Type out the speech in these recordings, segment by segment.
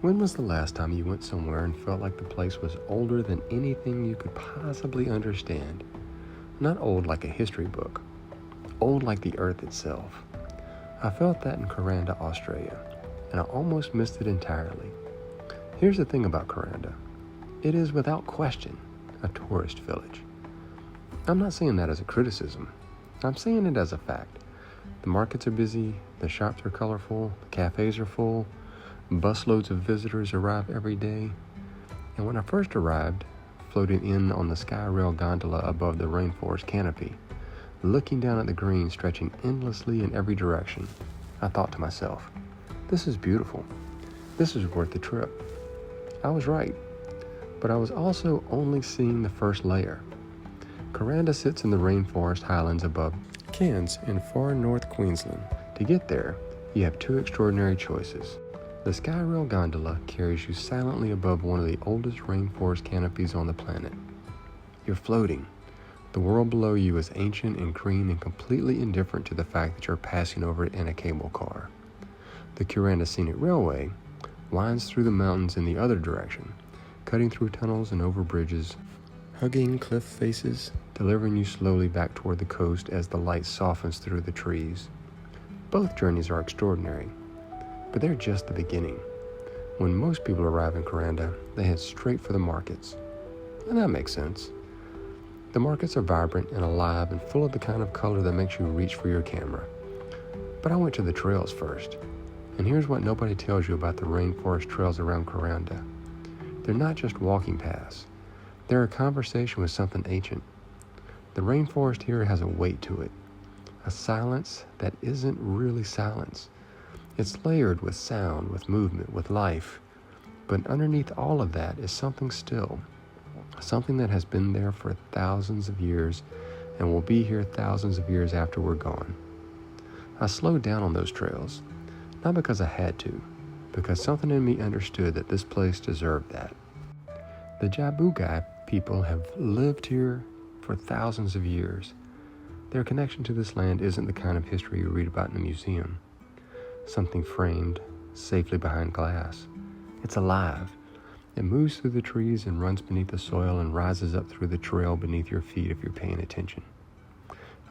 When was the last time you went somewhere and felt like the place was older than anything you could possibly understand? Not old like a history book, old like the earth itself. I felt that in Kuranda, Australia, and I almost missed it entirely. Here's the thing about Kuranda. It is without question a tourist village. I'm not saying that as a criticism. I'm saying it as a fact. The markets are busy, the shops are colorful, the cafes are full, busloads of visitors arrive every day. And when I first arrived, floating in on the Skyrail gondola above the rainforest canopy, looking down at the green stretching endlessly in every direction, I thought to myself, this is beautiful. This is worth the trip. I was right, but I was also only seeing the first layer. Kuranda sits in the rainforest highlands above Cairns in Far North Queensland. To get there, you have two extraordinary choices. The Skyrail gondola carries you silently above one of the oldest rainforest canopies on the planet. You're floating. The world below you is ancient and green and completely indifferent to the fact that you're passing over it in a cable car. The Kuranda Scenic Railway winds through the mountains in the other direction, cutting through tunnels and over bridges, hugging cliff faces, delivering you slowly back toward the coast as the light softens through the trees. Both journeys are extraordinary, but they're just the beginning. When most people arrive in Kuranda, they head straight for the markets. And that makes sense. The markets are vibrant and alive and full of the kind of color that makes you reach for your camera. But I went to the trails first. And here's what nobody tells you about the rainforest trails around Kuranda. They're not just walking paths. They're a conversation with something ancient. The rainforest here has a weight to it. A silence that isn't really silence. It's layered with sound, with movement, with life. But underneath all of that is something still. Something that has been there for thousands of years and will be here thousands of years after we're gone. I slowed down on those trails, not because I had to, because something in me understood that this place deserved that. The Djabugay people have lived here for thousands of years. Their connection to this land isn't the kind of history you read about in a museum. Something framed safely behind glass. It's alive. It moves through the trees and runs beneath the soil and rises up through the trail beneath your feet if you're paying attention.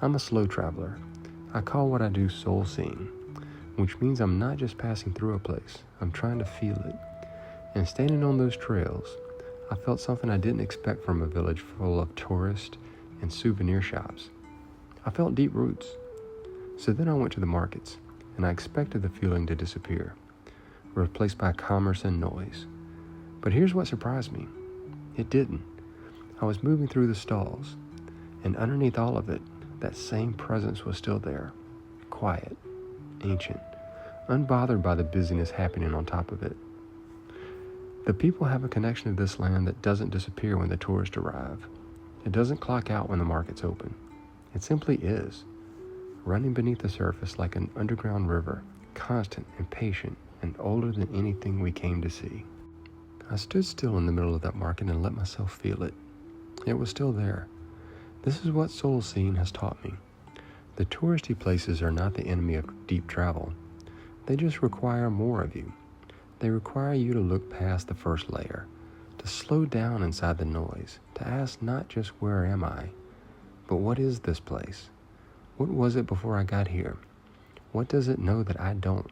I'm a slow traveler. I call what I do soul seeing, which means I'm not just passing through a place. I'm trying to feel it. And standing on those trails, I felt something I didn't expect from a village full of tourists and souvenir shops. I felt deep roots. So then I went to the markets, and I expected the feeling to disappear, replaced by commerce and noise. But here's what surprised me. It didn't. I was moving through the stalls, and underneath all of it, that same presence was still there. Quiet, ancient, unbothered by the busyness happening on top of it. The people have a connection to this land that doesn't disappear when the tourists arrive. It doesn't clock out when the markets open. It simply is, running beneath the surface like an underground river, constant and patient and older than anything we came to see. I stood still in the middle of that market and let myself feel it. It was still there. This is what soul seeing has taught me. The touristy places are not the enemy of deep travel. They just require more of you. They require you to look past the first layer, to slow down inside the noise, to ask not just where am I, but what is this place? What was it before I got here? What does it know that I don't?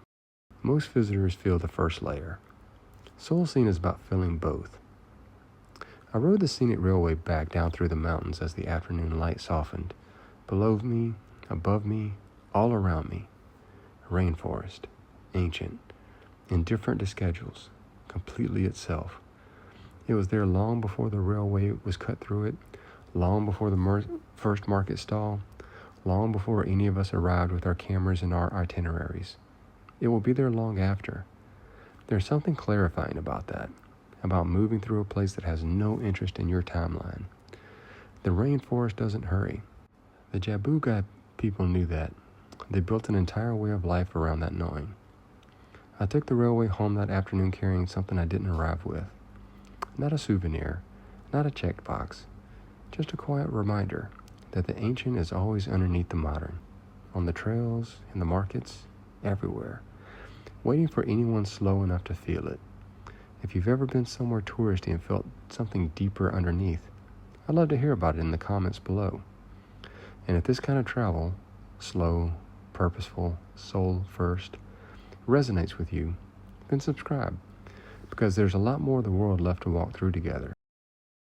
Most visitors feel the first layer. Soul seeing is about feeling both. I rode the scenic railway back down through the mountains as the afternoon light softened. Below me, above me, all around me. Rainforest, ancient, indifferent to schedules, completely itself. It was there long before the railway was cut through it, long before the first market stall, long before any of us arrived with our cameras and our itineraries. It will be there long after. There's something clarifying about that, about moving through a place that has no interest in your timeline. The rainforest doesn't hurry. The Djabugay people knew that. They built an entire way of life around that knowing. I took the railway home that afternoon carrying something I didn't arrive with. Not a souvenir, not a checked box, just a quiet reminder that the ancient is always underneath the modern, on the trails, in the markets, everywhere, waiting for anyone slow enough to feel it. If you've ever been somewhere touristy and felt something deeper underneath, I'd love to hear about it in the comments below. And if this kind of travel, slow, purposeful, soul first, resonates with you, then subscribe, because there's a lot more of the world left to walk through together.